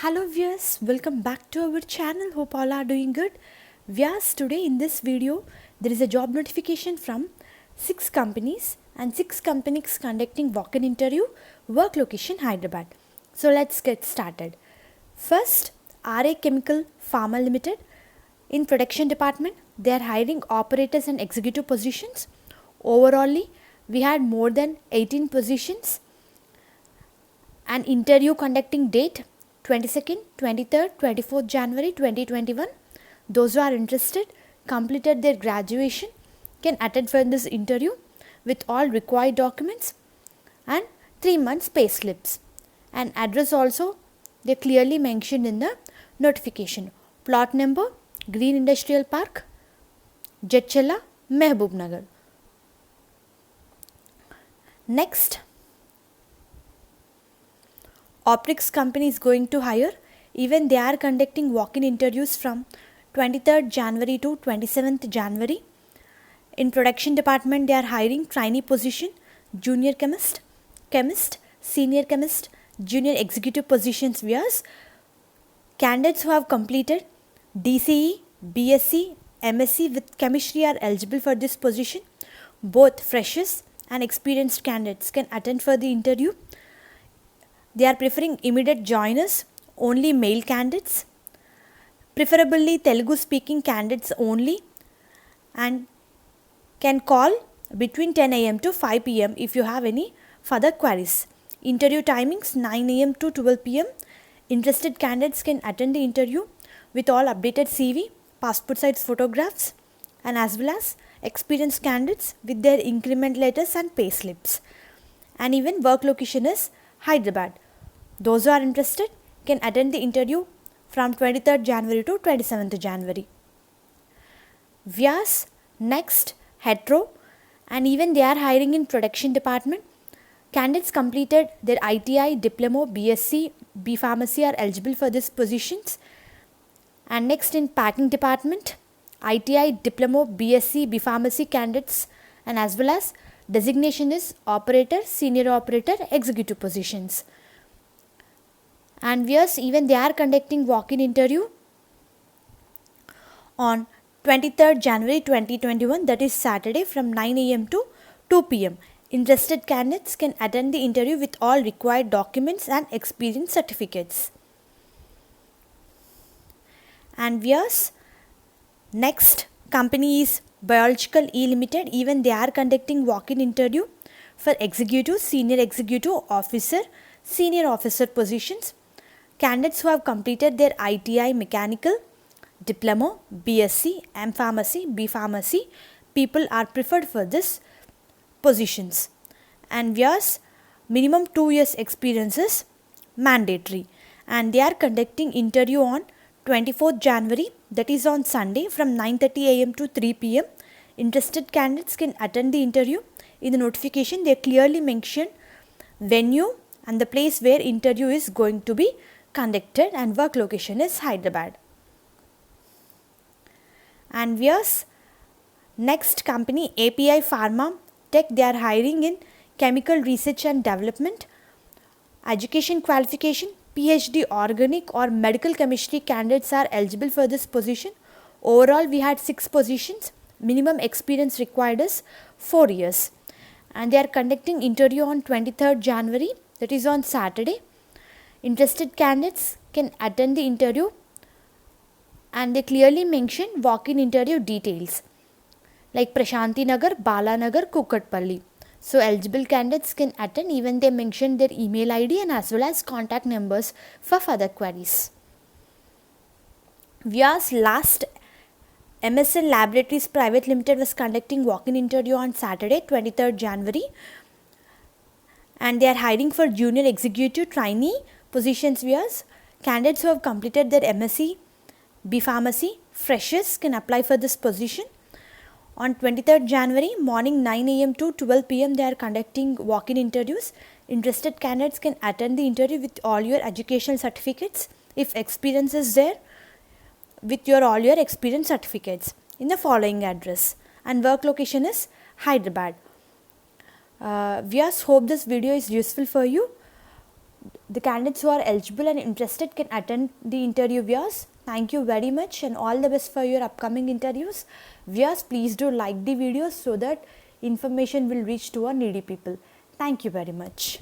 Hello viewers, welcome back to our channel. Hope all are doing good. Viewers, today in this video there is a job notification from 6 companies and 6 companies conducting walk-in interview, work location Hyderabad. So let's get started. First, RA Chemical Pharma Limited. In production department, they are hiring operators and executive positions. Overall, we had more than 18 positions. An interview conducting date 22nd, 23rd, 24th January 2021. Those who are interested, completed their graduation, can attend for this interview with all required documents and 3 months pay slips. And address also they clearly mentioned in the notification. Plot number Green Industrial Park, Jetchela, Mehboob Nagar. Next, Optics company is going to hire. Even they are conducting walk-in interviews from 23rd January to 27th January. In production department, they are hiring trainee position, junior chemist, senior chemist, junior executive positions. Viewers, candidates who have completed DCE, BSc, MSc with chemistry are eligible for this position. Both freshers and experienced candidates can attend for the interview. They are preferring immediate joiners, only male candidates, preferably Telugu speaking candidates only, and can call between 10 am to 5 pm if you have any further queries. Interview timings 9 am to 12 pm. Interested candidates can attend the interview with all updated CV, passport size photographs, and as well as experienced candidates with their increment letters and pay slips. And even work location is Hyderabad. Those who are interested can attend the interview from 23rd January to 27th January. Vyas, next, Hetero, and even they are hiring in production department. Candidates completed their ITI, Diploma, BSc, B Pharmacy are eligible for these positions. And next, in packing department, ITI, Diploma, BSc, B Pharmacy candidates, and as well as designation is operator, senior operator, executive positions. And viewers, even they are conducting walk-in interview on 23rd January 2021, that is Saturday, from 9 am to 2 pm. Interested candidates can attend the interview with all required documents and experience certificates. And viewers, next company is Biological E Limited. Even they are conducting walk-in interview for executive, senior executive officer, senior officer positions. Candidates who have completed their ITI Mechanical, Diploma, BSc, M Pharmacy, B Pharmacy, people are preferred for this positions. And viewers, minimum 2 years experience is mandatory. And they are conducting interview on 24th January, that is on Sunday, from 9:30 am to 3 pm. Interested candidates can attend the interview. In the notification, they clearly mention venue and the place where interview is going to be conducted, and work location is Hyderabad. And viewers, next company API Pharma Tech, they are hiring in chemical research and development. Education qualification PhD organic or medical chemistry candidates are eligible for this position. Overall, we had 6 positions. Minimum experience required is 4 years. And they are conducting interview on 23rd January, that is on Saturday. Interested candidates can attend the interview, and they clearly mention walk-in interview details like Prashanti Nagar, Balanagar, Kukatpalli. So eligible candidates can attend. Even they mention their email ID and as well as contact numbers for further queries. Vias, last, MSN Laboratories Private Limited was conducting walk-in interview on Saturday, 23rd January. And they are hiring for junior executive trainee positions. Vias, candidates who have completed their MSc, B Pharmacy, freshers can apply for this position. On 23rd January, morning 9 am to 12 pm, they are conducting walk-in interviews. Interested candidates can attend the interview with all your educational certificates, if experience is there, with all your experience certificates in the following address. And work location is Hyderabad. We hope this video is useful for you. The candidates who are eligible and interested can attend the interview viewers. Thank you very much and all the best for your upcoming interviews. Viewers, please do like the videos so that information will reach to our needy people. Thank you very much.